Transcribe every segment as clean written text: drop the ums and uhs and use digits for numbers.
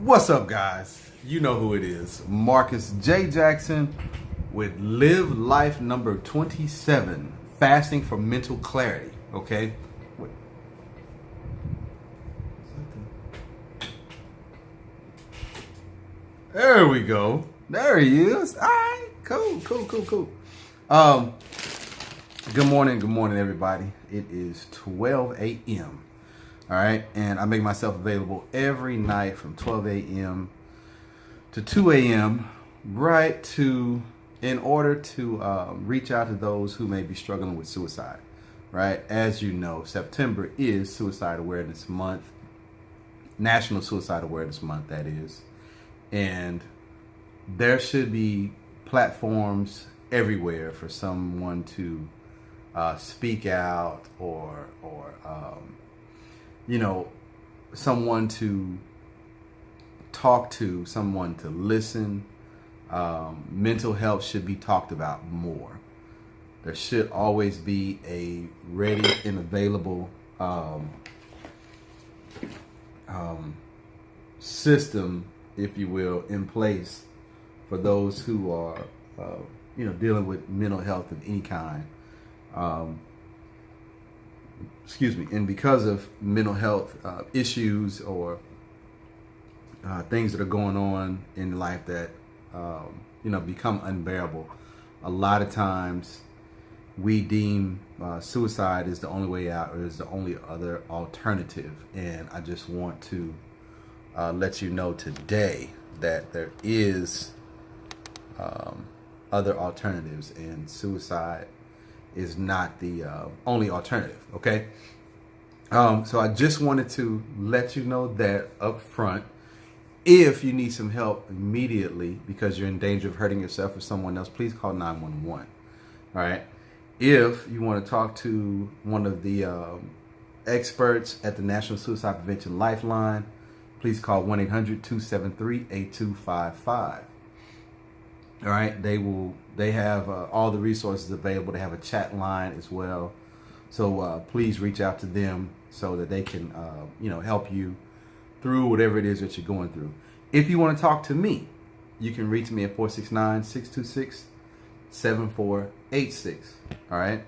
What's up, guys? You know who it is. Marcus J. Jackson with Live Life number 27, Fasting for Mental Clarity. Okay? Wait. There we go. There he is. All right. Cool. Good morning, everybody. It is 12 a.m. All right, and I make myself available every night from 12 a.m. to 2 a.m. in order to reach out to those who may be struggling with suicide. Right, as you know, September is Suicide Awareness Month, National Suicide Awareness Month, that is, and there should be platforms everywhere for someone to speak out or someone to talk to, someone to listen. Mental health should be talked about more. There should always be a ready and available system, if you will, in place for those who are, dealing with mental health of any kind. And because of mental health issues or things that are going on in life that become unbearable, a lot of times we deem suicide is the only way out, or is the only other alternative. And I just want to let you know today that there is other alternatives, and suicide is not the only alternative. Okay, so I just wanted to let you know that up front. If you need some help immediately because you're in danger of hurting yourself or someone else, please call 911. All right. If you want to talk to one of the experts at the National Suicide Prevention Lifeline, please call 1-800-273-8255. All right. They have all the resources available. They have a chat line as well. So please reach out to them so that they can, help you through whatever it is that you're going through. If you want to talk to me, you can reach me at 469-626-7486. All right.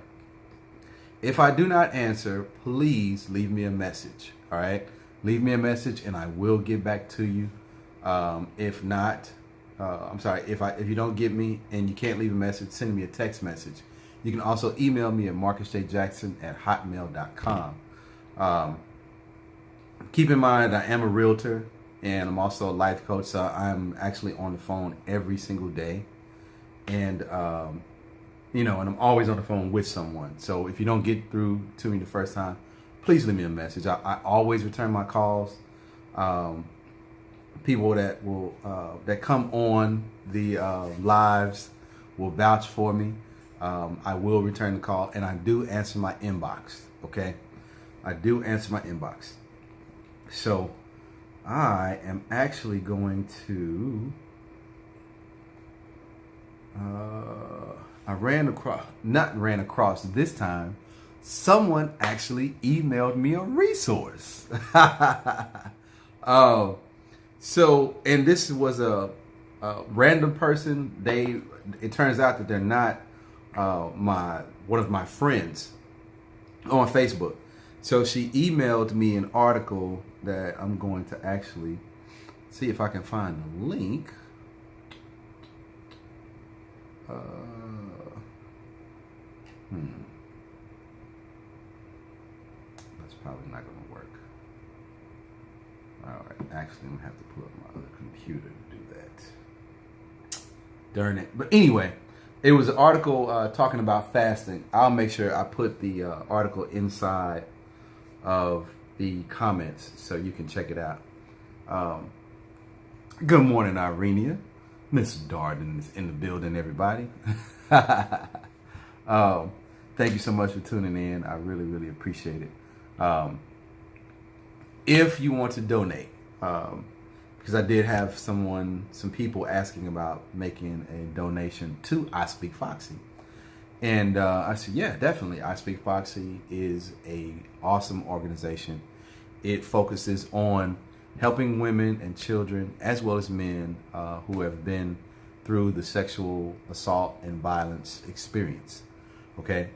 If I do not answer, please leave me a message. All right. Leave me a message and I will get back to you. If not, if you don't get me and you can't leave a message, send me a text message. You can also email me at marcusjjackson@hotmail.com. Keep in mind, I am a realtor and I'm also a life coach, so I'm actually on the phone every single day. And, and I'm always on the phone with someone. So if you don't get through to me the first time, please leave me a message. I always return my calls. People that will that come on the lives will vouch for me. I will return the call, and I do answer my inbox. Okay, I do answer my inbox. So I am actually going to. Not ran across this time. Someone actually emailed me a resource. And this was a random person. It turns out that they're not one of my friends on Facebook. So she emailed me an article that I'm going to actually see if I can find the link. That's probably not going to work. All right, actually, I'm going to have to pull up my other computer to do that. Darn it. But anyway, it was an article talking about fasting. I'll make sure I put the article inside of the comments so you can check it out. Good morning, Irenia. Miss Darden is in the building, everybody. Thank you so much for tuning in. I really, really appreciate it. If you want to donate, because I did have some people asking about making a donation to I Speak Foxy. And I said, yeah, definitely. I Speak Foxy is a awesome organization. It focuses on helping women and children as well as men who have been through the sexual assault and violence experience. Okay,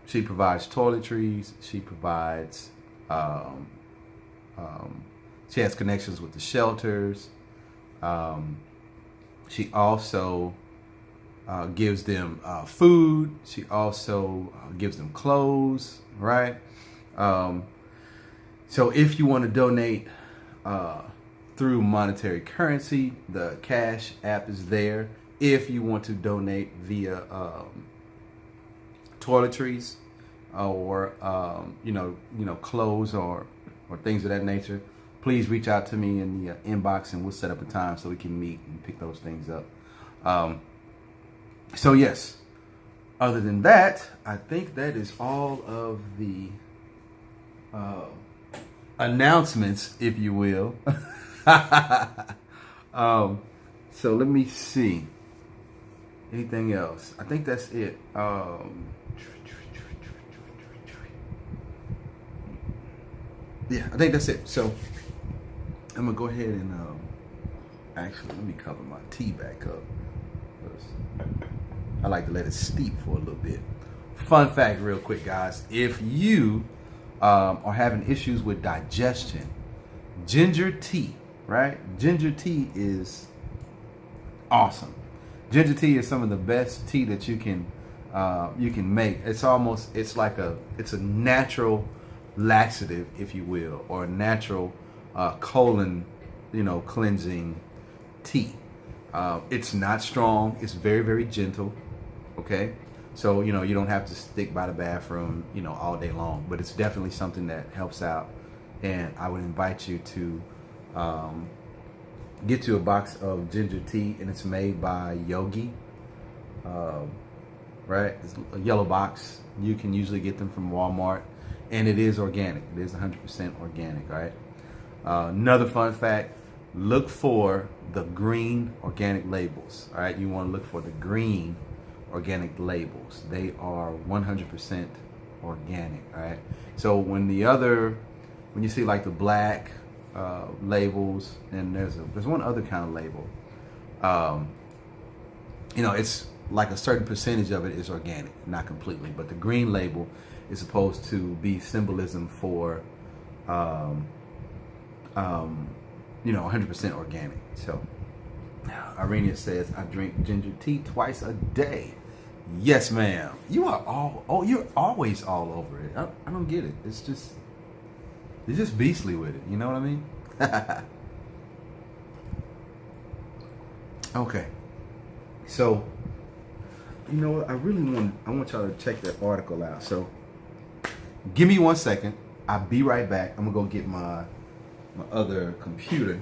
she provides toiletries. She provides. She has connections with the shelters. She also gives them food. She also gives them clothes, right? So if you want to donate through monetary currency, the Cash app is there. If you want to donate via toiletries or clothes or things of that nature, please reach out to me in the inbox and we'll set up a time so we can meet and pick those things up. So yes, other than that, I think that is all of the announcements, if you will. So let me see. Anything else? I think that's it. Yeah, I think that's it. So I'm gonna go ahead and actually let me cover my tea back up. I like to let it steep for a little bit. Fun fact, real quick, guys. If you are having issues with digestion, ginger tea, right? Ginger tea is awesome. Ginger tea is some of the best tea that you can make. It's a natural laxative, if you will, or a natural colon, cleansing tea. It's not strong. It's very, very gentle. Okay, so you don't have to stick by the bathroom, all day long. But it's definitely something that helps out, and I would invite you to get you a box of ginger tea, and it's made by Yogi. Right, it's a yellow box. You can usually get them from Walmart, and it is organic. It is 100% organic. Right. Another fun fact: look for the green organic labels. All right, you want to look for the green organic labels. They are 100% organic. All right. So when you see like the black labels, and there's one other kind of label. It's like a certain percentage of it is organic, not completely, but the green label is supposed to be symbolism for 100% organic. So Irenia says, I drink ginger tea twice a day. Yes, ma'am. You're always all over it. I don't get it. It's just beastly with it. You know what I mean? Okay. So, I want y'all to check that article out. So, give me 1 second. I'll be right back. I'm gonna go get my other computer.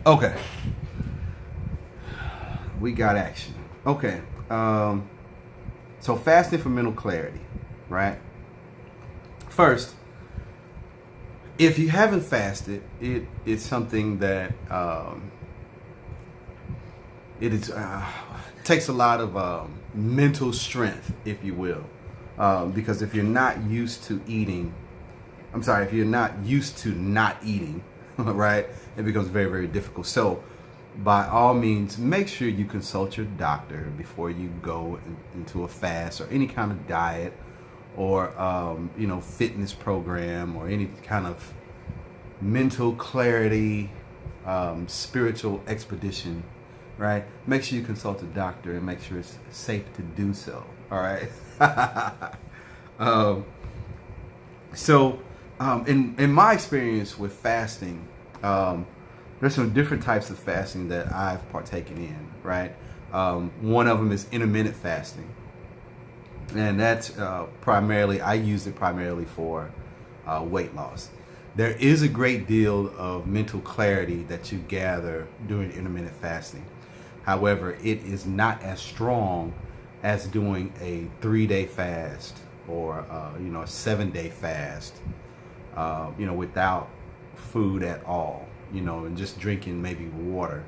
Okay. We got action. Okay. So fasting for mental clarity, right? First, if you haven't fasted, it's something that takes a lot of mental strength, if you will, because if you're not used to if you're not used to not eating, right, it becomes very, very difficult. So by all means, make sure you consult your doctor before you go into a fast or any kind of diet or fitness program or any kind of mental clarity, spiritual expedition, right? Make sure you consult a doctor and make sure it's safe to do so. All right. In my experience with fasting, there's some different types of fasting that I've partaken in, right? One of them is intermittent fasting. And that's primarily, I use it primarily for weight loss. There is a great deal of mental clarity that you gather during intermittent fasting. However, it is not as strong as doing a 3-day fast or a 7-day fast, without food at all, and just drinking maybe water.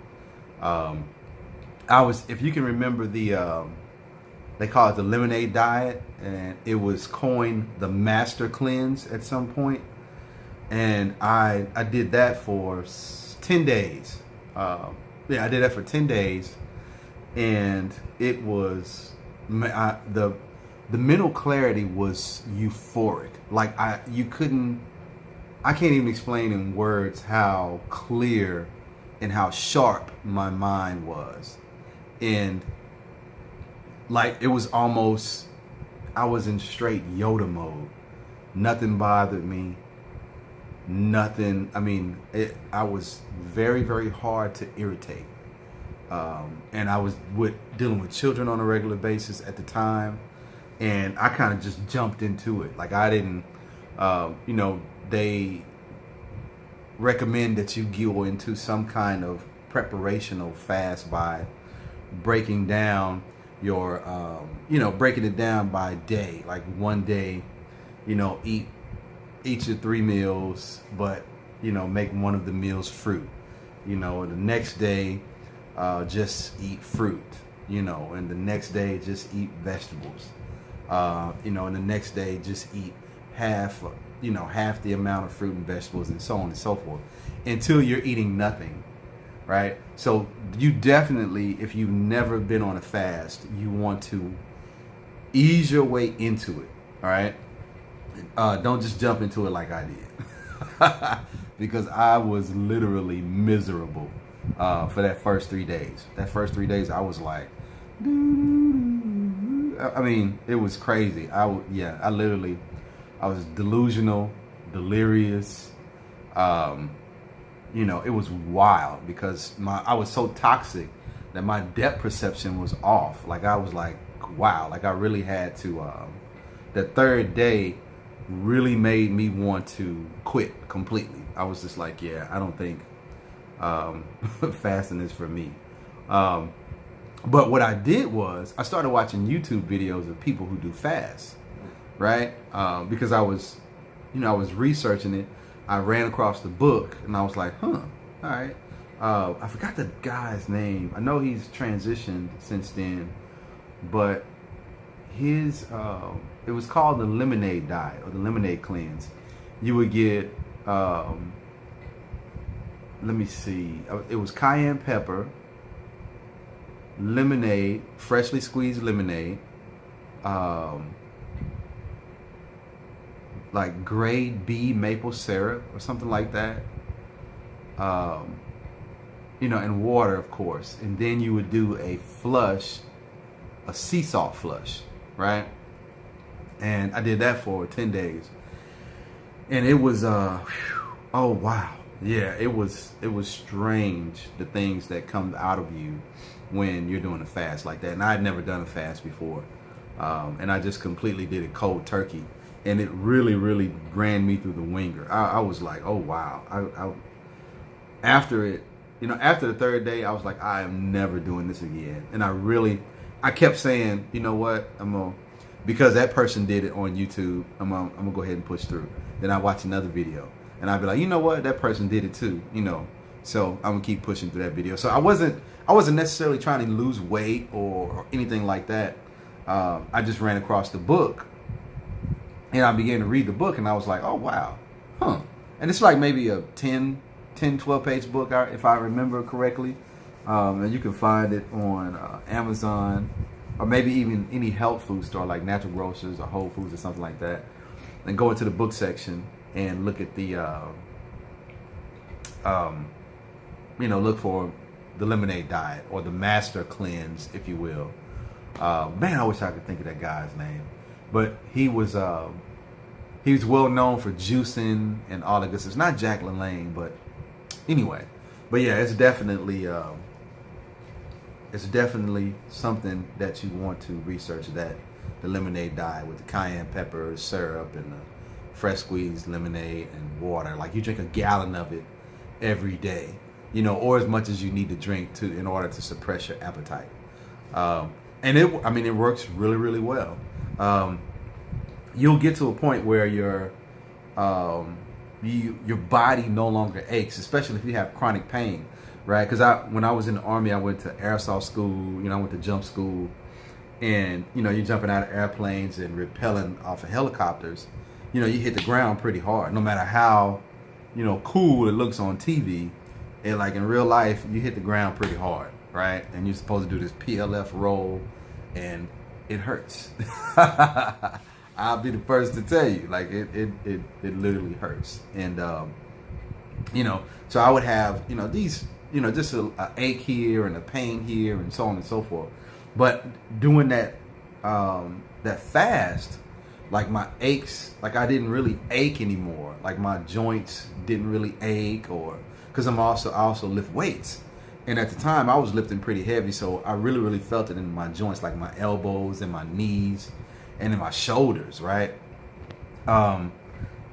If you can remember they call it the lemonade diet, and it was coined the master cleanse at some point. And I did that for 10 days. I did that for 10 days, and it was the mental clarity was euphoric. Like I can't even explain in words how clear and how sharp my mind was. And like it was almost, I was in straight Yoda mode. Nothing bothered me. Nothing. I mean, I was very, very hard to irritate. And I was dealing with children on a regular basis at the time. And I kind of just jumped into it. Like I didn't, they recommend that you go into some kind of preparational fast by breaking down your, breaking it down by day. Like one day, eat each of 3 meals, but, make one of the meals fruit. The next day, just eat fruit, and the next day just eat vegetables. And the next day just eat half the amount of fruit and vegetables, and so on and so forth, until you're eating nothing, right? So you definitely, if you've never been on a fast, you want to ease your way into it, all right? Don't just jump into it like I did, because I was literally miserable for that first 3 days. That first 3 days, I was like, I mean, it was crazy. I was delusional, delirious. It was wild because I was so toxic that my depth perception was off. Like I was like, wow, like I really had to, the third day really made me want to quit completely. I was just like, yeah, I don't think fasting is for me. But what I did was I started watching YouTube videos of people who do fasts, right? Because I was researching it. I ran across the book and I was like, all right. I forgot the guy's name. I know he's transitioned since then, but it was called the lemonade diet or the lemonade cleanse. You would get, let me see, it was cayenne pepper, lemonade, freshly squeezed lemonade, like grade B maple syrup or something like that, and water, of course. And then you would do a sea salt flush, right? And I did that for 10 days. And it was, oh wow. Yeah, it was strange, the things that come out of you when you're doing a fast like that. And I had never done a fast before. And I just completely did it cold turkey. And it really, really ran me through the winger. I was like, oh wow. After it, after the third day, I was like, I am never doing this again. And I kept saying, you know what, because that person did it on YouTube, I'm gonna go ahead and push through. Then I watch another video and I'd be like, you know what, that person did it too, so I'm gonna keep pushing through that video. So I wasn't necessarily trying to lose weight or anything like that. I just ran across the book and I began to read the book and I was like, oh wow, and it's like maybe a 12 page book, if I remember correctly. And you can find it on Amazon, or maybe even any health food store like Natural Grocers or Whole Foods or something like that. And go into the book section and look at the, look for the lemonade diet or the master cleanse, if you will. Man, I wish I could think of that guy's name. But he was well known for juicing and all that good stuff. It's not Jack LaLanne, but anyway. But yeah, it's definitely something that you want to research, that the lemonade diet with the cayenne pepper syrup and the fresh squeezed lemonade and water. Like you drink a gallon of it every day, you know, or as much as you need to drink in order to suppress your appetite. And it works really, really well. You'll get to a point where your body no longer aches, especially if you have chronic pain, right? Because when I was in the Army, I went to airsoft school, you know, I went to jump school, and, you know, you're jumping out of airplanes and rappelling off of helicopters. You know, you hit the ground pretty hard, no matter how, you know, cool it looks on TV. And like in real life, you hit the ground pretty hard, right? And you're supposed to do this PLF roll, and it hurts. I'll be the first to tell you, like it literally hurts. And you know, so I would have, you know, these, you know, just a ache here and a pain here and so on and so forth. But doing that that fast, like my aches, like I didn't really ache anymore. Like my joints didn't really ache, or because I also lift weights. And at the time I was lifting pretty heavy, so I really, really felt it in my joints, like my elbows and my knees and in my shoulders, right? And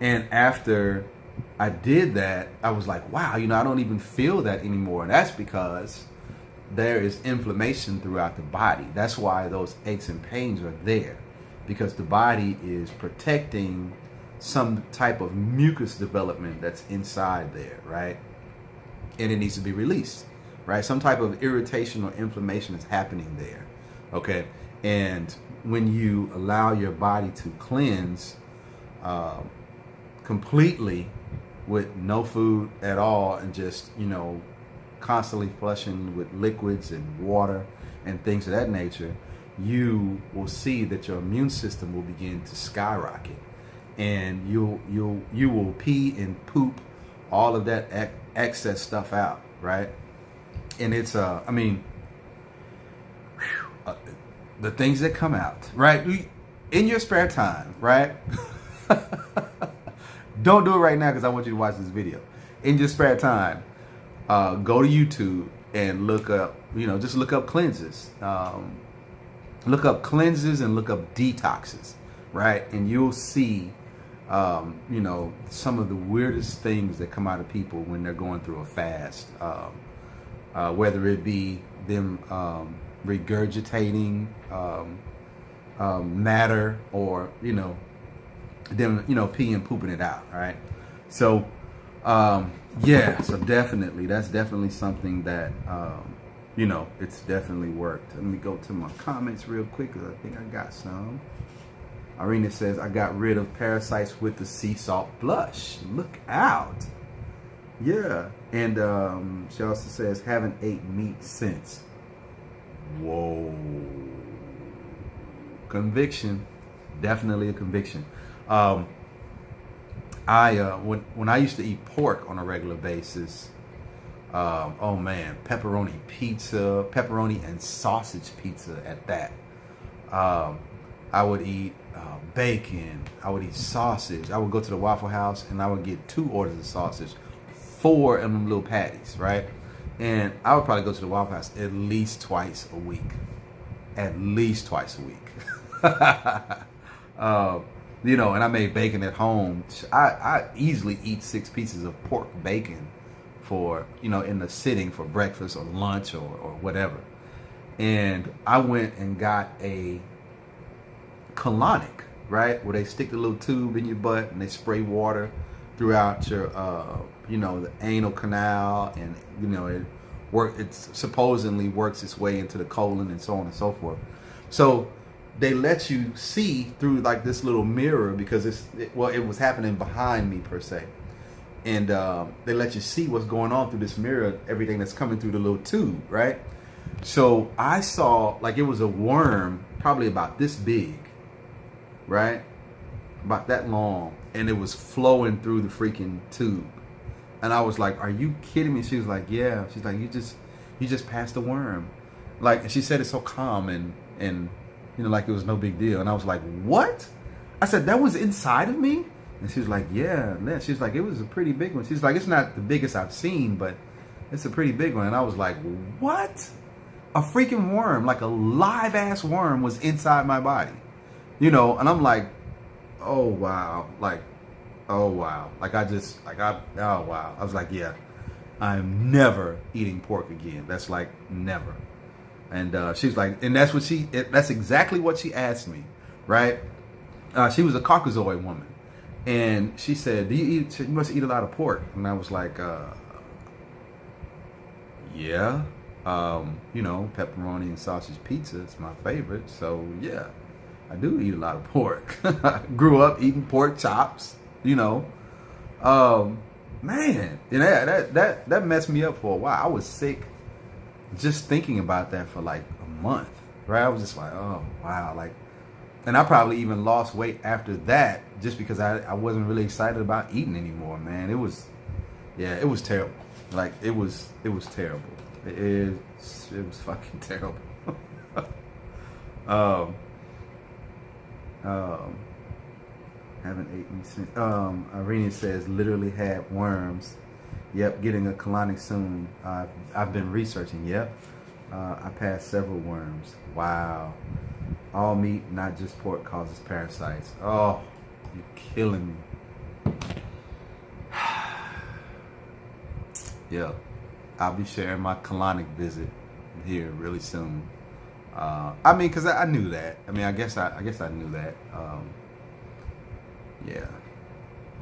after I did that, I was like, wow, you know, I don't even feel that anymore. And that's because there is inflammation throughout the body. That's why those aches and pains are there, because the body is protecting some type of mucus development that's inside there, right? And it needs to be released, right? Some type of irritation or inflammation is happening there, okay? And when you allow your body to cleanse completely with no food at all, and just, you know, constantly flushing with liquids and water and things of that nature, you will see that your immune system will begin to skyrocket, and you will pee and poop all of that excess stuff out, right? And it's the things that come out, right, in your spare time, right? Don't do it right now, because I want you to watch this video. In your spare time, go to YouTube and look up, you know, just look up cleanses. Look up cleanses and look up detoxes, right? And you'll see, you know, some of the weirdest things that come out of people when they're going through a fast. Whether it be them regurgitating matter, or, you know, them, you know, peeing and pooping it out, right? So, yeah, so definitely, that's definitely something that, you know, it's definitely worked. Let me go to my comments real quick, because I think I got some. Irina says, I got rid of parasites with the sea salt flush. Look out. Yeah. And she also says, haven't ate meat since. Whoa. Conviction. Definitely a conviction. When I used to eat pork on a regular basis, oh man, pepperoni and sausage pizza at that. I would eat bacon. I would eat sausage. I would go to the Waffle House and I would get 2 orders of sausage, 4 of them little patties, right? And I would probably go to the Waffle House at least twice a week. At least twice a week. You know, and I made bacon at home. I easily eat 6 pieces of pork bacon for, you know, in the sitting for breakfast or lunch or whatever. And I went and got a colonic, right, where they stick the little tube in your butt and they spray water throughout your you know, the anal canal, and, you know, it supposedly works its way into the colon and so on and so forth. So they let you see through like this little mirror, because it was happening behind me per se, and they let you see what's going on through this mirror, everything that's coming through the little tube, right? So I saw, like, it was a worm probably about this big, right, about that long, and it was flowing through the freaking tube. And I was like, are you kidding me? She was like, yeah. She's like, you just passed a worm. Like, and she said it so calm and you know, like it was no big deal. And I was like, what? I said, that was inside of me? And she was like, yeah. She's like, it was a pretty big one. She's like, it's not the biggest I've seen, but it's a pretty big one. And I was like, what? A freaking worm, like a live ass worm, was inside my body. you know, and I'm like, oh wow, like, oh wow, like oh wow. I was like, yeah, I'm never eating pork again. That's like never. And she's like, and that's exactly what she asked me, right? She was a Caucasoid woman, and she said, you must eat a lot of pork. And I was like, yeah, you know, pepperoni and sausage pizza is my favorite, so yeah, I do eat a lot of pork. Grew up eating pork chops, you know. Man, and that messed me up for a while. I was sick just thinking about that for like a month, right? I was just like, oh wow, like, and I probably even lost weight after that just because I wasn't really excited about eating anymore, man. It was terrible. Like it was terrible. It was fucking terrible. Haven't eaten since. Irene says literally had worms. Yep, getting a colonic soon. I've been researching. Yep, I passed several worms. Wow. All meat, not just pork, causes parasites. Oh, you're killing me. Yeah, I'll be sharing my colonic visit here really soon. I mean, cause I knew that. I mean, I guess I knew that. Yeah.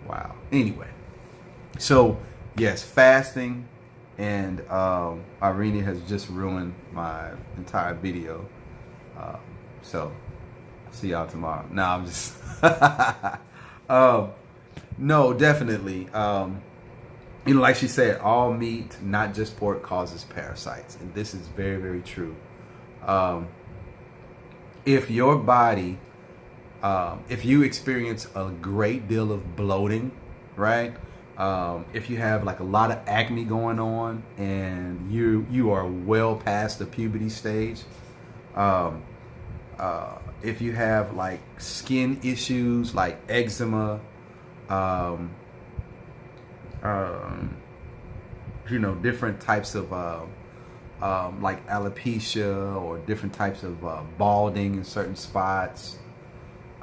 Wow. Anyway, so yes, fasting, and Irene has just ruined my entire video. So see y'all tomorrow. No, I'm just no, definitely. You know, like she said, all meat, not just pork, causes parasites, and this is very, very true. If your body, if you experience a great deal of bloating, right? If you have like a lot of acne going on, and you are well past the puberty stage, if you have like skin issues like eczema, you know, different types of like alopecia, or different types of balding in certain spots,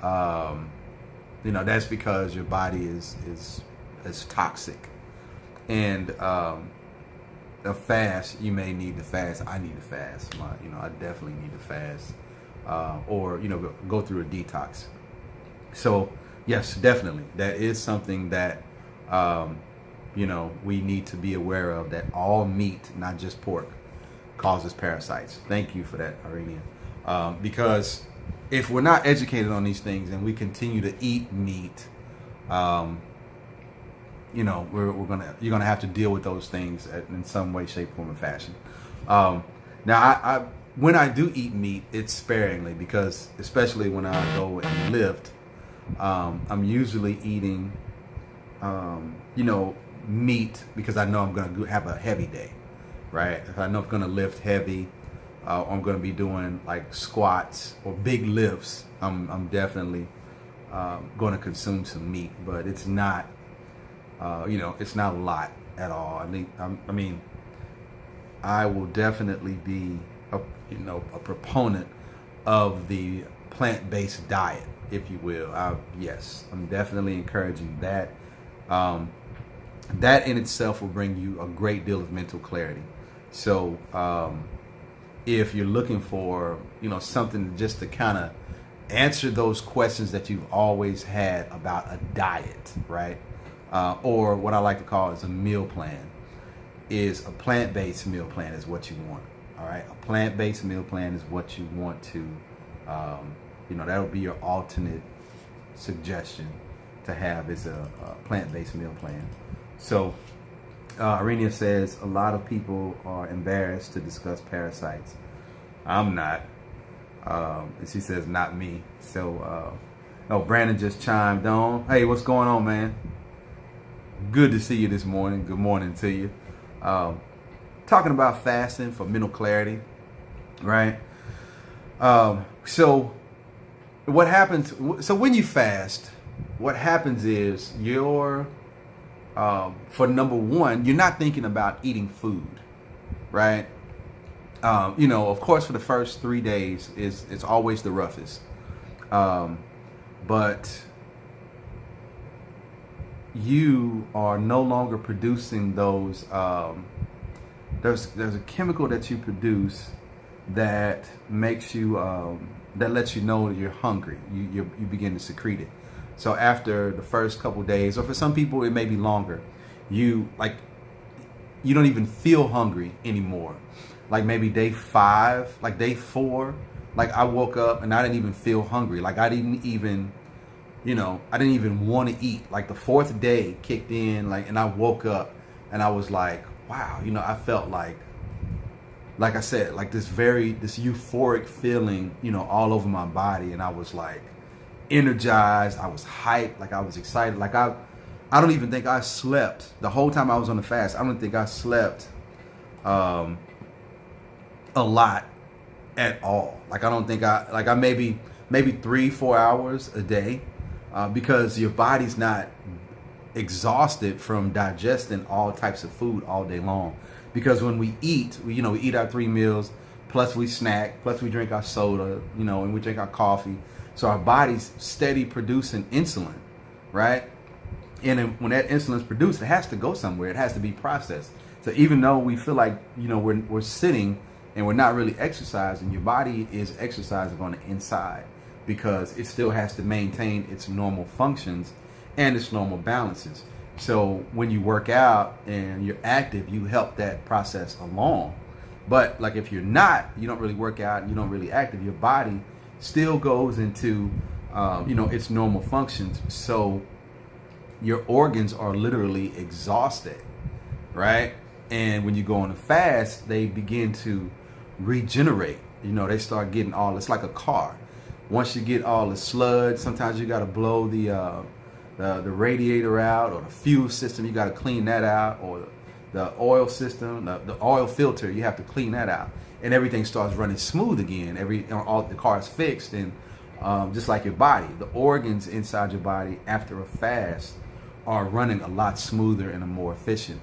you know, that's because your body is toxic. And a fast, you may need to fast. I need to fast. You know, I definitely need to fast, or you know, go through a detox. So yes, definitely, that is something that you know, we need to be aware of, that all meat, not just pork, causes parasites. Thank you for that, Irene. Because if we're not educated on these things and we continue to eat meat, you know, you're gonna have to deal with those things in some way, shape, form, or fashion. Now, I when I do eat meat, it's sparingly, because especially when I go and lift, I'm usually eating, you know, meat because I know I'm gonna have a heavy day, right? If I know I'm gonna lift heavy, or I'm gonna be doing like squats or big lifts, I'm definitely going to consume some meat, but it's not, you know, it's not a lot at all. I mean, I will definitely be a proponent of the plant-based diet, if you will. Yes, I'm definitely encouraging that. That in itself will bring you a great deal of mental clarity. So if you're looking for, you know, something just to kind of answer those questions that you've always had about a diet, right? Or what I like to call is a meal plan, is a plant-based meal plan is what you want. All right, a plant-based meal plan is what you want to, you know, that'll be your alternate suggestion to have, is a plant-based meal plan. So Arenia says a lot of people are embarrassed to discuss parasites. I'm not. And she says, not me. So, oh, Brandon just chimed on. Hey, what's going on, man? Good to see you this morning. Good morning to you. Talking about fasting for mental clarity, right? So what happens? So when you fast, what happens is you're, for number one, you're not thinking about eating food, right? You know, of course, for the first 3 days it's always the roughest. But you are no longer producing those. There's a chemical that you produce that makes you that lets you know that you're hungry. You begin to secrete it. So after the first couple days, or for some people it may be longer, you don't even feel hungry anymore. Like maybe day 5, like day 4, like I woke up and I didn't even feel hungry. Like I didn't even want to eat. Like the 4th day kicked in, and I woke up and I was like, wow, I felt like I said, like this euphoric feeling, all over my body. And I was like energized. I was hyped. Like I was excited. Like I don't even think I slept the whole time I was on the fast. I don't think I slept a lot at all. Like I don't think I maybe 3-4 hours a day, because your body's not exhausted from digesting all types of food all day long. Because when we eat, we eat our 3 meals, plus we snack, plus we drink our soda, and we drink our coffee. So our body's steady producing insulin, right? And then when that insulin's produced, it has to go somewhere. It has to be processed. So even though we feel like, we're sitting and we're not really exercising, your body is exercising on the inside, because it still has to maintain its normal functions and its normal balances. So when you work out and you're active, you help that process along. But like if you're not, you don't really work out, you don't really active, your body still goes into its normal functions. So your organs are literally exhausted, right? And when you go on a fast, they begin to regenerate. They start getting it's like a car. Once you get all the sludge, sometimes you got to blow the radiator out, or the fuel system, you got to clean that out, or the oil system, the oil filter, you have to clean that out, and everything starts running smooth again. All the car is fixed, and just like your body, the organs inside your body after a fast are running a lot smoother and more efficient.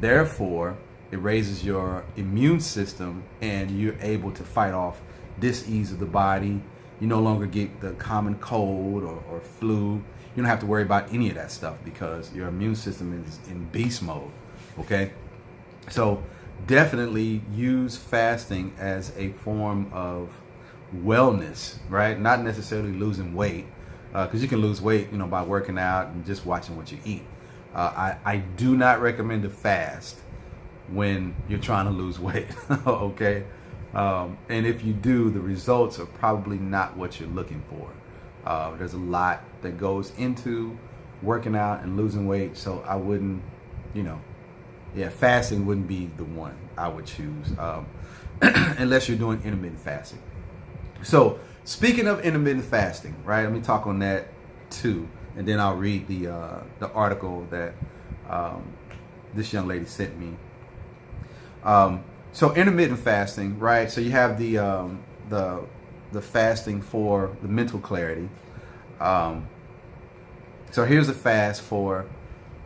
Therefore, it raises your immune system, and you're able to fight off dis-ease of the body. You no longer get the common cold or flu. You don't have to worry about any of that stuff, because your immune system is in beast mode, okay? So definitely use fasting as a form of wellness, right? Not necessarily losing weight, because you can lose weight, by working out and just watching what you eat. I do not recommend to fast when you're trying to lose weight, okay? And if you do, the results are probably not what you're looking for. There's a lot that goes into working out and losing weight, so I wouldn't, fasting wouldn't be the one I would choose, unless you're doing intermittent fasting. So speaking of intermittent fasting, right, let me talk on that too, and then I'll read the article that this young lady sent me. So intermittent fasting, right? So you have the fasting for the mental clarity. So here's a fast for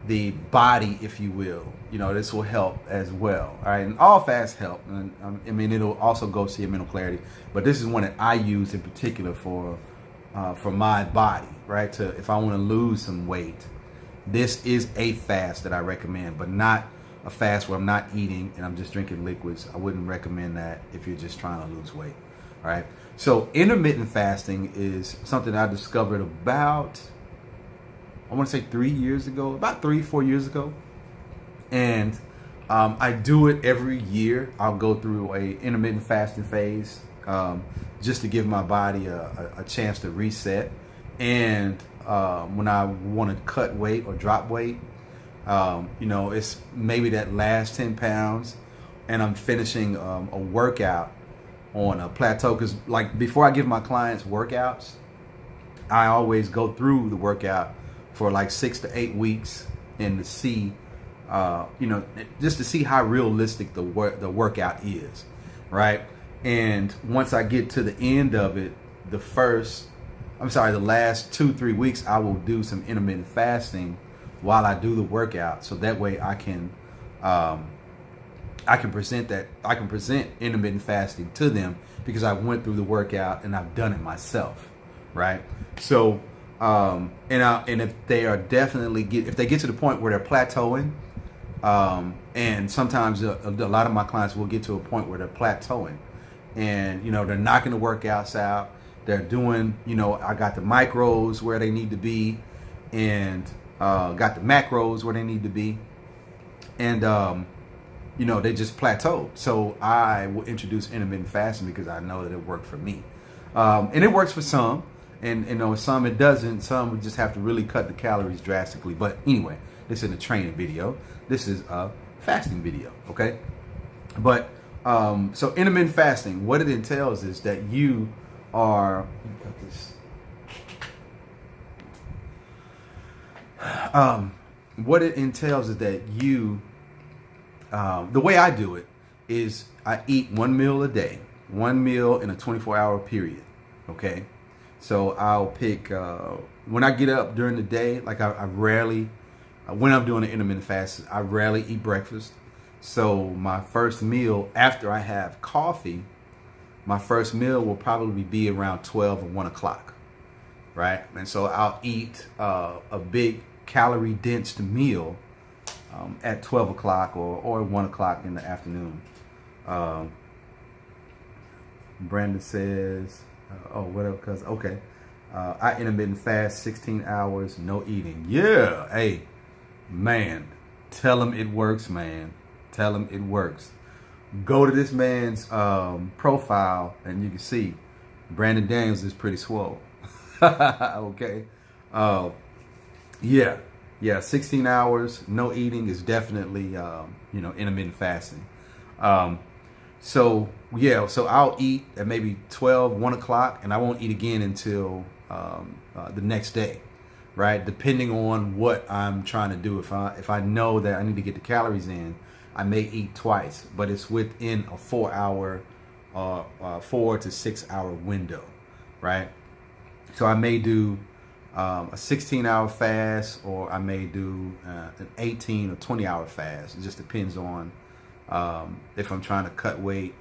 the body, if you will. This will help as well. All right, and all fasts help. And it'll also go to your mental clarity. But this is one that I use in particular for my body, right? If I want to lose some weight, this is a fast that I recommend, but not a fast where I'm not eating and I'm just drinking liquids. I wouldn't recommend that if you're just trying to lose weight. All right. So intermittent fasting is something I discovered about, I want to say 3 years ago, about 3-4 years ago. And I do it every year. I'll go through a intermittent fasting phase, just to give my body a chance to reset. And when I want to cut weight or drop weight, it's maybe that last 10 pounds and I'm finishing a workout on a plateau. Because like before I give my clients workouts, I always go through the workout for like 6 to 8 weeks and to see, just to see how realistic the workout is, right? And once I get to the end of it, the last 2-3 weeks, I will do some intermittent fasting while I do the workout. So that way I can present intermittent fasting to them, because I went through the workout and I've done it myself, right? So, and if they are definitely if they get to the point where they're plateauing, and sometimes a lot of my clients will get to a point where they're plateauing, and they're knocking the workouts out. They're doing, I got the micros where they need to be, and got the macros where they need to be, and they just plateaued. So I will introduce intermittent fasting because I know that it worked for me, and it works for some, and some it doesn't. Some would just have to really cut the calories drastically. But anyway, this isn't a training video. This is a fasting video, okay? But so intermittent fasting, what it entails is that you are what it entails is that you the way I do it is I eat one meal a day, one meal in a 24-hour period, okay? So I'll pick when I get up during the day, like I rarely, when I'm doing an intermittent fast, I rarely eat breakfast. So my first meal after I have coffee, my first meal will probably be around 12 or 1 o'clock, right? And so I'll eat a big calorie-dense meal at 12 o'clock or 1 o'clock in the afternoon. Brandon says, oh, whatever, because, okay. I intermittent fast 16 hours, no eating. Yeah, hey, man, tell him it works, man. Tell him it works. Go to this man's profile and you can see Brandon Daniels is pretty swole. Okay. Yeah, 16 hours, no eating is definitely, intermittent fasting. So I'll eat at maybe 12, 1 o'clock, and I won't eat again until the next day, right? Depending on what I'm trying to do. If I know that I need to get the calories in, I may eat twice, but it's within a 4 to 6 hour window, right? So I may do a 16-hour fast, or I may do an 18 or 20-hour fast. It just depends on if I'm trying to cut weight,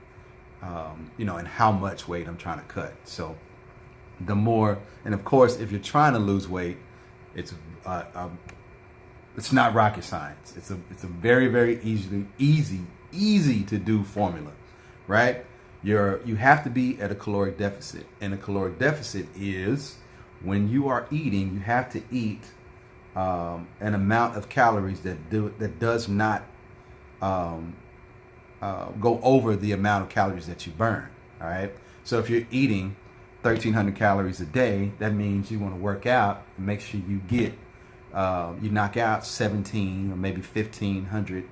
and how much weight I'm trying to cut. So the more, and of course, if you're trying to lose weight, it's not rocket science. It's a very, very easy to do formula, right? You have to be at a caloric deficit, and a caloric deficit is when you are eating, you have to eat an amount of calories that does not go over the amount of calories that you burn. All right. So if you're eating 1,300 calories a day, that means you want to work out and make sure you get you knock out 17 or maybe 1,500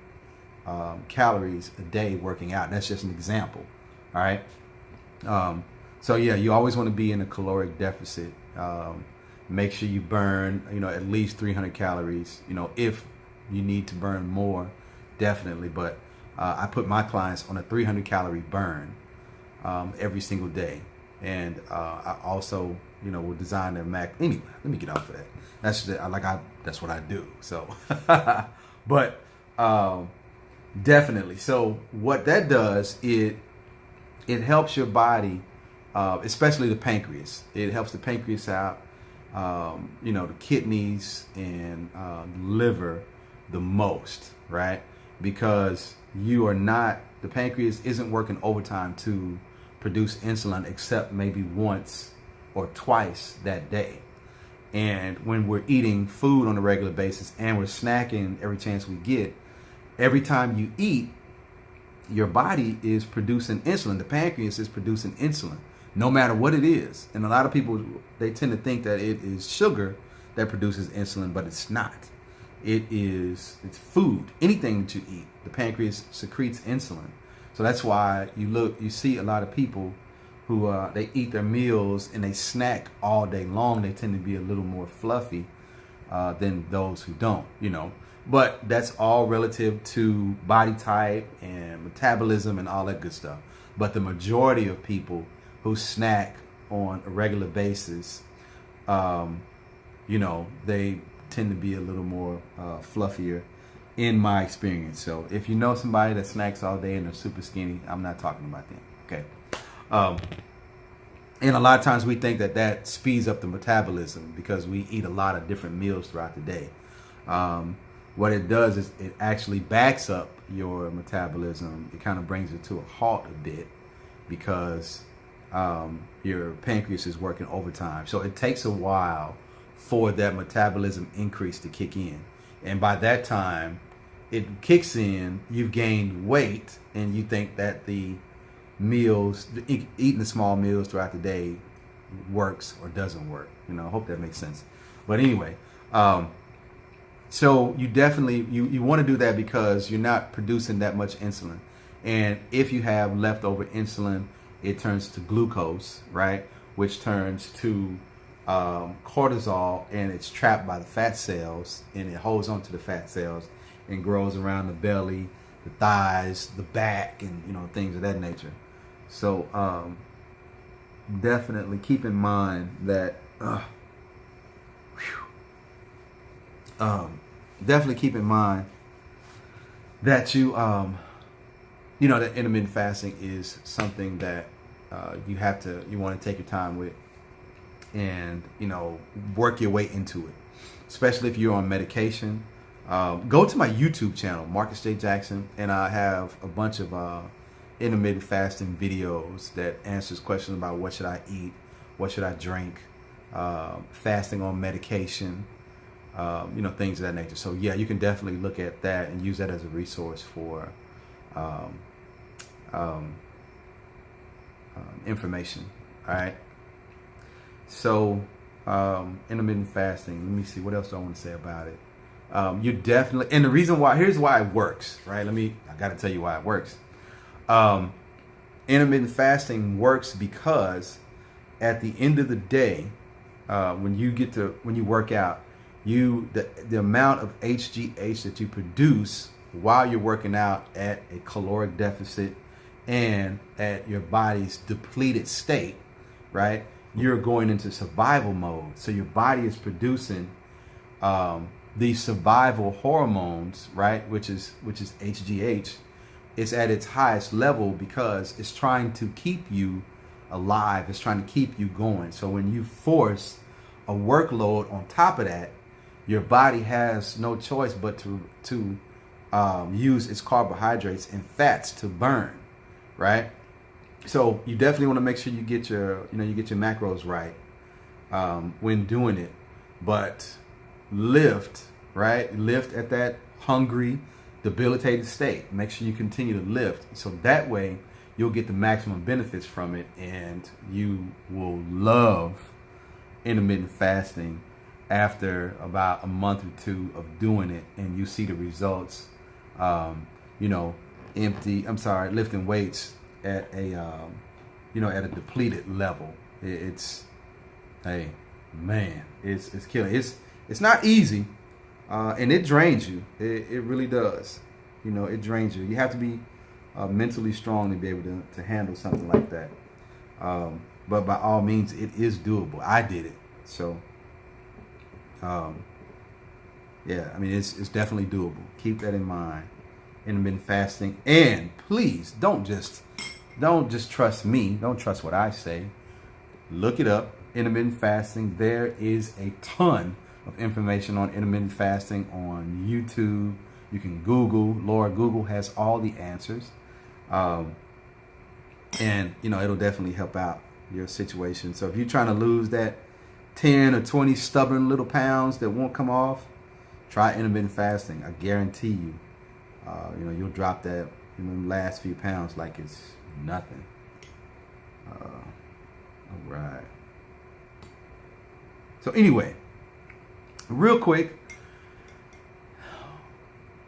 calories a day working out. That's just an example. All right. So yeah, you always want to be in a caloric deficit. Make sure you burn, at least 300 calories. If you need to burn more, definitely. But I put my clients on a 300 calorie burn every single day, and I also, will design their mac. Anyway, let me get off of that. That's what I do. So, but definitely. So what that does, it helps your body, especially the pancreas. It helps the pancreas out, the kidneys and liver the most, right? Because the pancreas isn't working overtime to produce insulin except maybe once or twice that day. And when we're eating food on a regular basis and we're snacking every chance we get, every time you eat, your body is producing insulin. The pancreas is producing insulin, no matter what it is. And a lot of people, they tend to think that it is sugar that produces insulin, but it's not. It's food. Anything that you eat, the pancreas secretes insulin. So that's why you see a lot of people who they eat their meals and they snack all day long. They tend to be a little more fluffy than those who don't, But that's all relative to body type and metabolism and all that good stuff. But the majority of people who snack on a regular basis, they tend to be a little more fluffier in my experience. So if you know somebody that snacks all day and they're super skinny, I'm not talking about them. Okay. And a lot of times we think that that speeds up the metabolism because we eat a lot of different meals throughout the day. What it does is it actually backs up your metabolism. It kind of brings it to a halt a bit because your pancreas is working overtime. So it takes a while for that metabolism increase to kick in. And by that time it kicks in, you've gained weight, and you think that the meals, eating the small meals throughout the day works or doesn't work. You know, I hope that makes sense. But anyway, so you definitely, you want to do that because you're not producing that much insulin. And if you have leftover insulin, it turns to glucose, right? Which turns to cortisol, and it's trapped by the fat cells, and it holds on to the fat cells and grows around the belly, the thighs, the back, and, you know, things of that nature. So definitely keep in mind that definitely keep in mind that you know, that intermittent fasting is something that you want to take your time with, and, you know, work your way into it, especially if you're on medication. Go to my YouTube channel, Marcus J. Jackson, and I have a bunch of intermittent fasting videos that answers questions about what should I eat, what should I drink, fasting on medication, you know, things of that nature. So yeah, you can definitely look at that and use that as a resource for information. All right. So intermittent fasting, let me see, what else do I want to say about it? You definitely, and the reason why, here's why it works, right? I got to tell you why it works. Intermittent fasting works because at the end of the day, when you work out, the amount of HGH that you produce while you're working out at a caloric deficit and at your body's depleted state, right? You're going into survival mode. So your body is producing these survival hormones, right? Which is HGH. It's at its highest level because it's trying to keep you alive. It's trying to keep you going. So when you force a workload on top of that, your body has no choice but to use its carbohydrates and fats to burn, right? So you definitely want to make sure you get your macros right when doing it. But lift, right? Lift at that hungry, debilitated state. Make sure you continue to lift, so that way you'll get the maximum benefits from it, and you will love intermittent fasting after about a month or two of doing it, and you see the results. You know, lifting weights at a at a depleted level. It's killing. It's not easy, and it drains you. It really does. You know, it drains you. You have to be mentally strong to be able to handle something like that. But by all means, it is doable. I did it, so yeah. I mean, it's definitely doable. Keep that in mind. Intermittent fasting, and please don't just trust me. Don't trust what I say. Look it up. Intermittent fasting. There is a ton of information on intermittent fasting on YouTube. You can Google. Lord, Google has all the answers. And, you know, it'll definitely help out your situation. So if you're trying to lose that 10 or 20 stubborn little pounds that won't come off, try intermittent fasting. I guarantee you, you'll drop that last few pounds like it's nothing. All right. So anyway, real quick,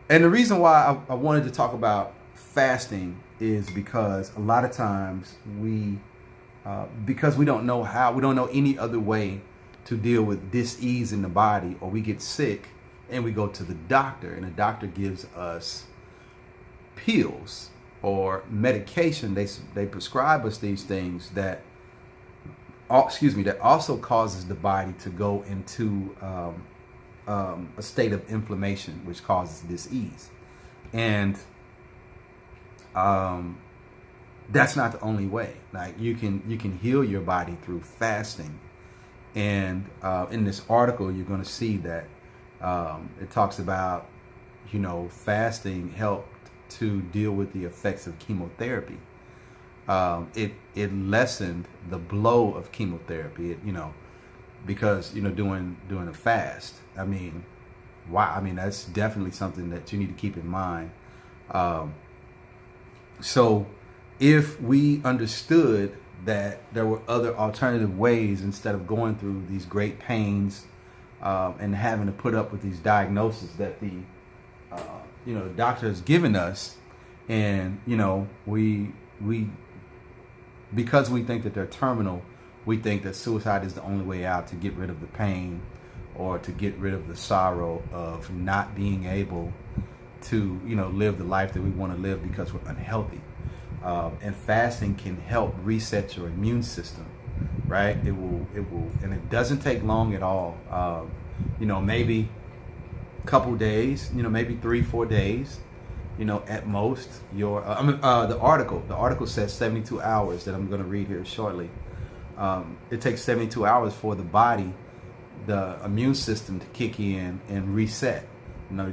and the reason why I wanted to talk about fasting is because a lot of times because we don't know any other way to deal with dis-ease in the body, or we get sick and we go to the doctor, and the doctor gives us pills or medication. They prescribe us these things that also causes the body to go into a state of inflammation, which causes dis-ease. And that's not the only way. Like you can heal your body through fasting. And in this article, you're going to see that it talks about, fasting helped to deal with the effects of chemotherapy. It lessened the blow of chemotherapy. Because doing a fast. I mean, wow. I mean, that's definitely something that you need to keep in mind. So if we understood that there were other alternative ways instead of going through these great pains and having to put up with these diagnoses that the doctor has given us, and we because we think that they're terminal, we think that suicide is the only way out to get rid of the pain or to get rid of the sorrow of not being able to live the life that we want to live because we're unhealthy. And fasting can help reset your immune system, right? It will, and it doesn't take long at all. Maybe a couple days, maybe 3-4 days, at most. The article says 72 hours that I'm going to read here shortly. It takes 72 hours for the body, the immune system, to kick in and reset.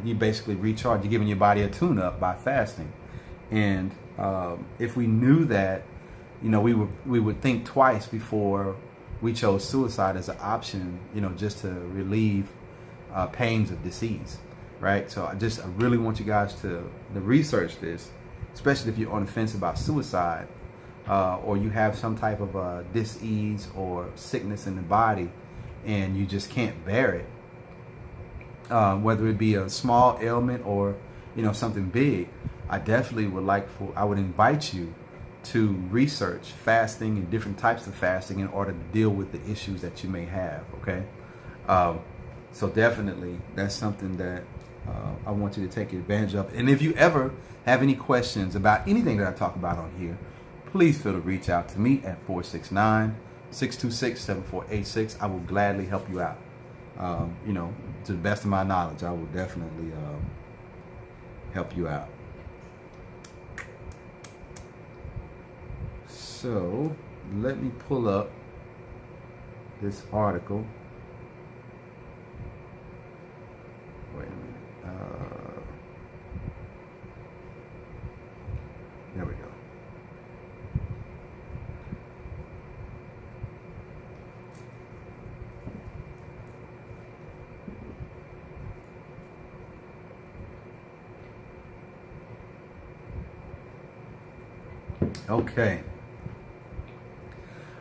You basically recharge. You're giving your body a tune-up by fasting. And if we knew that, we would think twice before we chose suicide as an option, just to relieve pains of disease, right? So I really want you guys to research this, especially if you're on the fence about suicide, or you have some type of dis-ease or sickness in the body and you just can't bear it, whether it be a small ailment or something big. I definitely I would invite you to research fasting and different types of fasting in order to deal with the issues that you may have. Okay, so definitely that's something that I want you to take advantage of. And if you ever have any questions about anything that I talk about on here, please feel to reach out to me at 469-626-7486. I will gladly help you out. To the best of my knowledge, I will definitely help you out. So let me pull up this article. Wait a minute. There we go.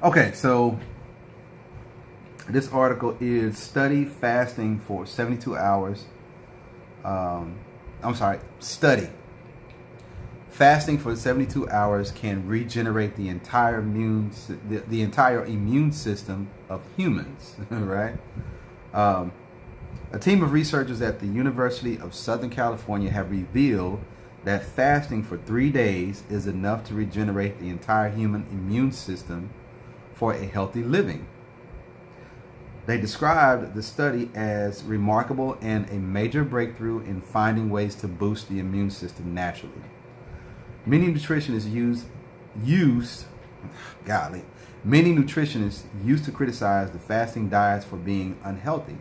Okay, so this article is study fasting for 72 hours. Study. Fasting for 72 hours can regenerate the entire immune system of humans, right? A team of researchers at the University of Southern California have revealed that fasting for 3 days is enough to regenerate the entire human immune system for a healthy living. They described the study as remarkable and a major breakthrough in finding ways to boost the immune system naturally. Many nutritionists used to criticize the fasting diets for being unhealthy.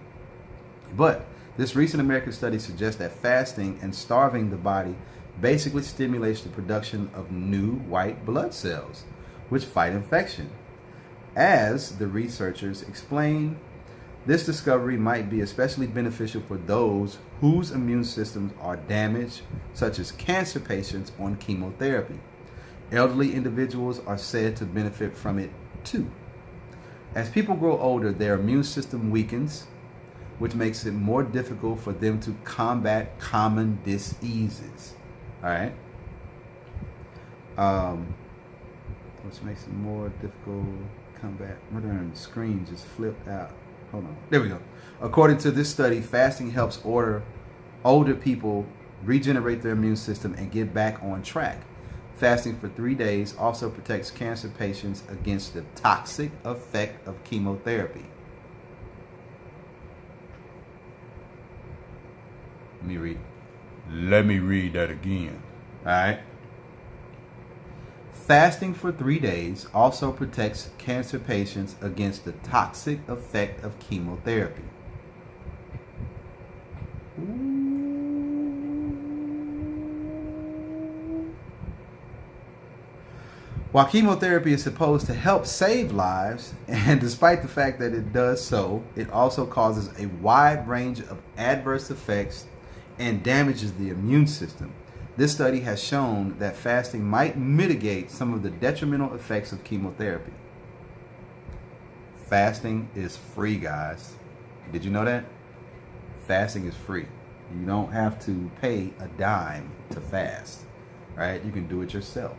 But this recent American study suggests that fasting and starving the body basically stimulates the production of new white blood cells, which fight infection. As the researchers explain, this discovery might be especially beneficial for those whose immune systems are damaged, such as cancer patients on chemotherapy. Elderly individuals are said to benefit from it too. As people grow older, their immune system weakens, which makes it more difficult for them to combat common diseases. All right. Which makes it more difficult to combat. The screen just flipped out. Hold on. There we go. According to this study, fasting helps older people regenerate their immune system and get back on track. Fasting for 3 days also protects cancer patients against the toxic effect of chemotherapy. Let me read that again. All right. Fasting for 3 days also protects cancer patients against the toxic effect of chemotherapy. While chemotherapy is supposed to help save lives, and despite the fact that it does so, it also causes a wide range of adverse effects and damages the immune system. This study has shown that fasting might mitigate some of the detrimental effects of chemotherapy. Fasting is free, guys. Did you know that? Fasting is free. You don't have to pay a dime to fast, right? You can do it yourself.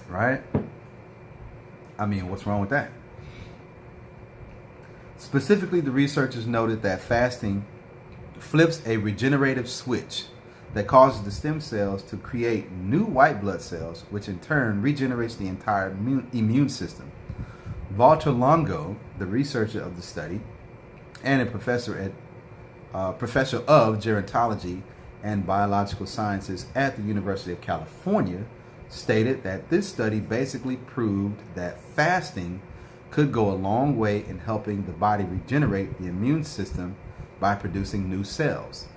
Right? I mean, what's wrong with that? Specifically, the researchers noted that fasting flips a regenerative switch that causes the stem cells to create new white blood cells, which in turn regenerates the entire immune system. Walter Longo, the researcher of the study and a professor of gerontology and biological sciences at the University of California, stated that this study basically proved that fasting could go a long way in helping the body regenerate the immune system by producing new cells.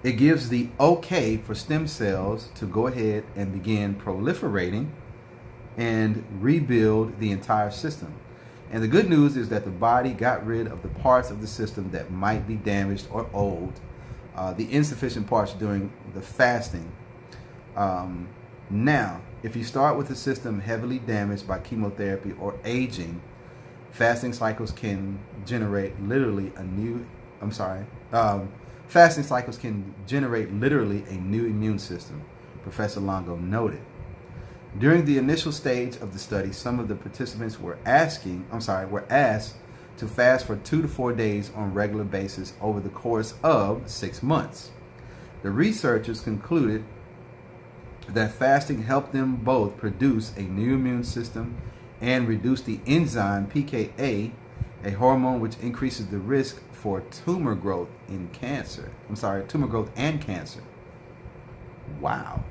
It gives the okay for stem cells to go ahead and begin proliferating and rebuild the entire system. And the good news is that the body got rid of the parts of the system that might be damaged or old, the insufficient parts during the fasting. Now, if you start with a system heavily damaged by chemotherapy or aging, fasting cycles can generate literally a new immune system, Professor Longo noted. During the initial stage of the study, some of the participants were asked to fast for 2 to 4 days on a regular basis over the course of 6 months. The researchers concluded that fasting helped them both produce a new immune system and reduce the enzyme pKa, a hormone which increases the risk for tumor growth and cancer. Wow.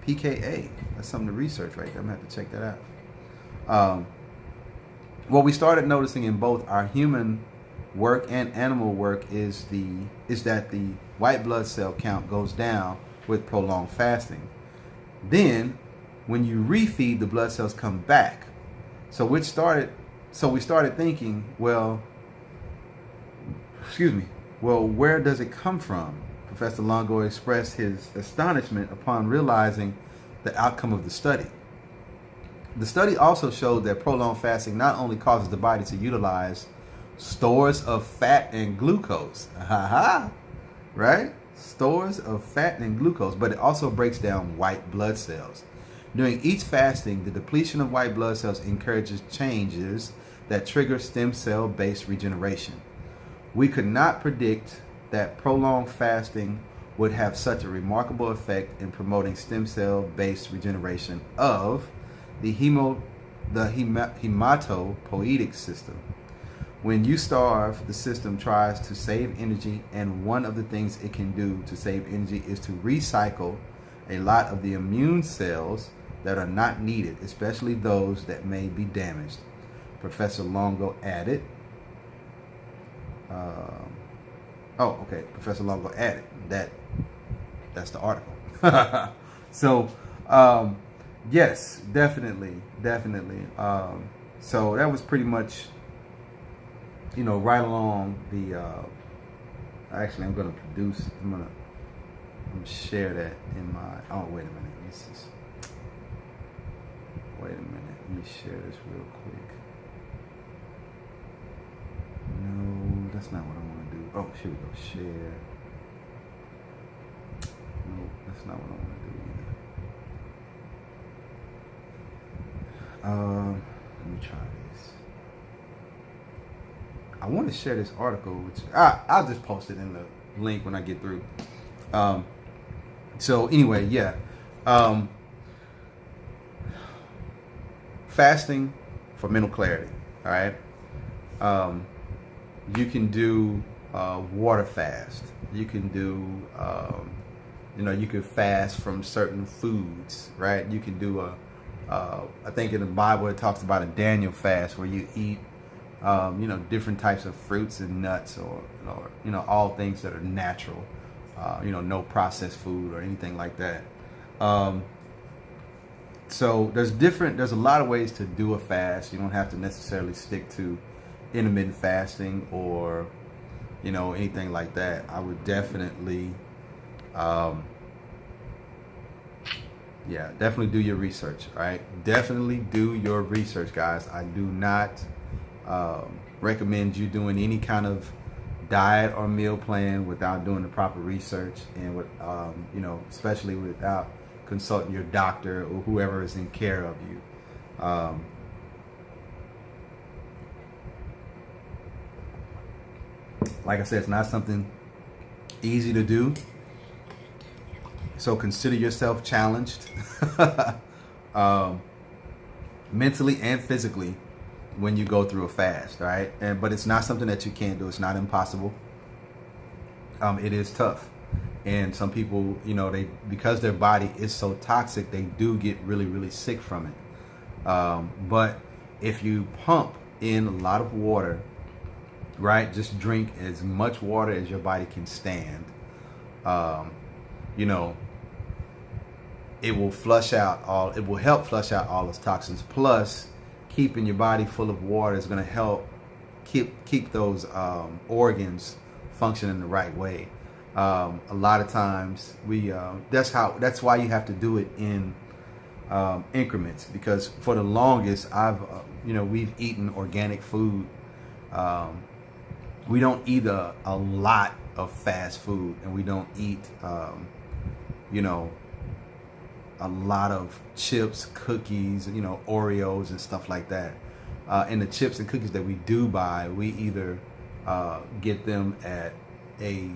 pKa. That's something to research right there. I'm going to have to check that out. What we started noticing in both our human work and animal work is that the white blood cell count goes down with prolonged fasting. Then, when you refeed, the blood cells come back. So we started thinking, well, where does it come from? Professor Longo expressed his astonishment upon realizing the outcome of the study. The study also showed that prolonged fasting not only causes the body to utilize stores of fat and glucose, right? Stores of fat and glucose, but it also breaks down white blood cells. During each fasting, the depletion of white blood cells encourages changes that trigger stem cell-based regeneration. We could not predict that prolonged fasting would have such a remarkable effect in promoting stem cell-based regeneration of the hematopoietic system. When you starve, the system tries to save energy, and one of the things it can do to save energy is to recycle a lot of the immune cells that are not needed, especially those that may be damaged. Professor Longo added, Professor Longo added that's the article. So, yes, definitely. So that was pretty much, right along the, actually I'm going to share that in my, wait a minute. Let me share this real quick. No, that's not what I want to do. Oh, here we go, share. No, that's not what I want to do either. Let me try this. I want to share this article, which I'll just post it in the link when I get through. So anyway, yeah. Fasting for mental clarity. All right. You can do water fast. You can do You could fast from certain foods, right? You can do I think in the Bible it talks about a Daniel fast where you eat, different types of fruits and nuts, or all things that are natural, no processed food or anything like that. So there's a lot of ways to do a fast. You don't have to necessarily stick to intermittent fasting or, anything like that. I would definitely, definitely do your research, right? Definitely do your research, guys. I do not recommend you doing any kind of diet or meal plan without doing the proper research, and with, especially without consulting your doctor or whoever is in care of you. Like I said, it's not something easy to do. So consider yourself challenged mentally and physically when you go through a fast, right? But it's not something that you can't do. It's not impossible. It is tough. And some people, because their body is so toxic, they do get really, really sick from it. But if you pump in a lot of water, right? Just drink as much water as your body can stand. It will help flush out all those toxins. Plus, keeping your body full of water is going to help keep those organs functioning the right way. A lot of times that's why you have to do it in increments, because for the longest we've eaten organic food. We don't eat a lot of fast food, and we don't eat a lot of chips, cookies, Oreos and stuff like that. And the chips and cookies that we do buy, we either get them at a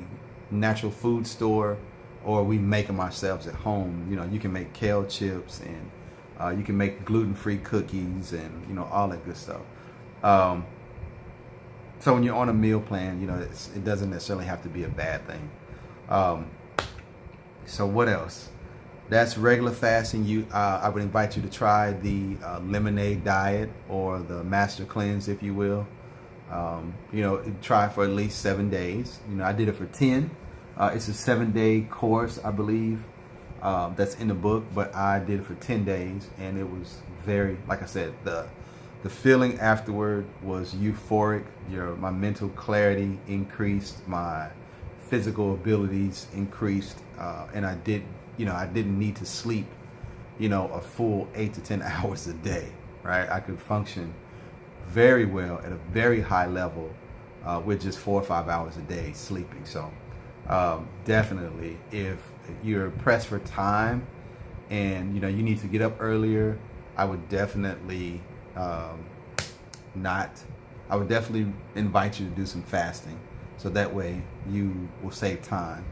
natural food store, or we make them ourselves at home. You can make kale chips, and you can make gluten-free cookies, and all that good stuff. So when you're on a meal plan, it doesn't necessarily have to be a bad thing. So what else? That's regular fasting. I would invite you to try the lemonade diet, or the master cleanse, if you will. Try for at least 7 days. I did it for 10. It's a 7-day course, I believe, that's in the book, but I did it for 10 days, and it was very, like I said, the feeling afterward was euphoric. My mental clarity increased, my physical abilities increased, and I didn't need to sleep, a full 8 to 10 hours a day, right? I could function very well at a very high level with just 4 or 5 hours a day sleeping. So definitely, if you're pressed for time and you need to get up earlier, I would definitely invite you to do some fasting, so that way you will save time.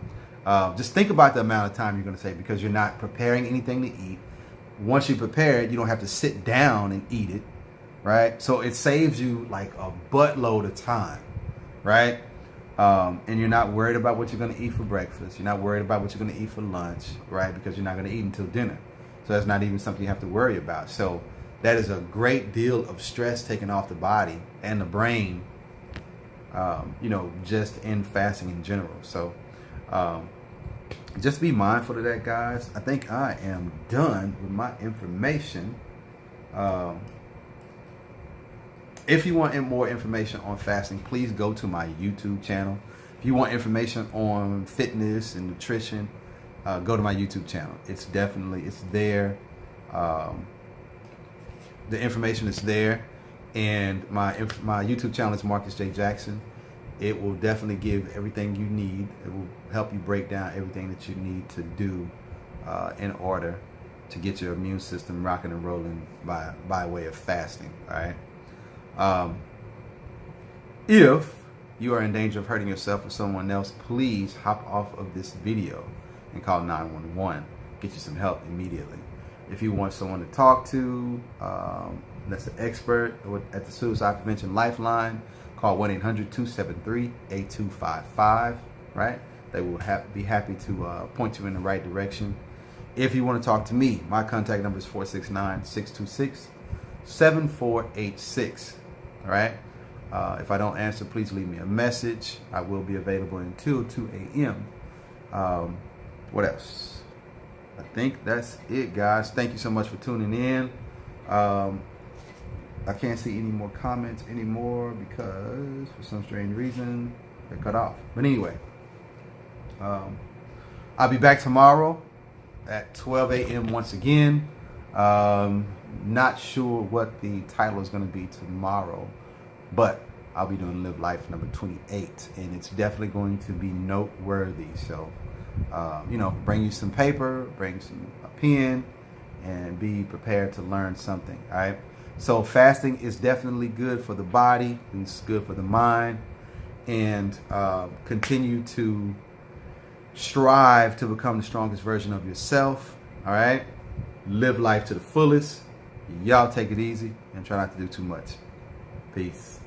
Just think about the amount of time you're going to save, because you're not preparing anything to eat. Once you prepare it, you don't have to sit down and eat it, right? So it saves you like a buttload of time, right? And you're not worried about what you're going to eat for breakfast. You're not worried about what you're going to eat for lunch, right? Because you're not going to eat until dinner. So that's not even something you have to worry about. So that is a great deal of stress taken off the body and the brain, just in fasting in general. So just be mindful of that, guys. I think I am done with my information. If you want more information on fasting, please go to my YouTube channel. If you want information on fitness and nutrition, go to my YouTube channel. It's there. The information is there, and my YouTube channel is Marcus J. Jackson. It will definitely give everything you need. It will help you break down everything that you need to do in order to get your immune system rocking and rolling by way of fasting. All right. If you are in danger of hurting yourself or someone else, please hop off of this video and call 911. Get you some help immediately. If you want someone to talk to, that's an expert at the Suicide Prevention Lifeline, call 1-800-273-8255, right? They will be happy to point you in the right direction. If you want to talk to me, my contact number is 469-626-7486. All right. If I don't answer, please leave me a message. I will be available until 2 a.m. What else? I think that's it, guys. Thank you so much for tuning in. I can't see any more comments anymore because for some strange reason they're cut off. But anyway, I'll be back tomorrow at 12 a.m. once again. Not sure what the title is going to be tomorrow, but I'll be doing Live Life number 28, and it's definitely going to be noteworthy. So, bring you some paper, bring a pen, and be prepared to learn something. All right. So fasting is definitely good for the body. It's good for the mind, and continue to strive to become the strongest version of yourself. All right. Live life to the fullest. Y'all take it easy and try not to do too much. Peace.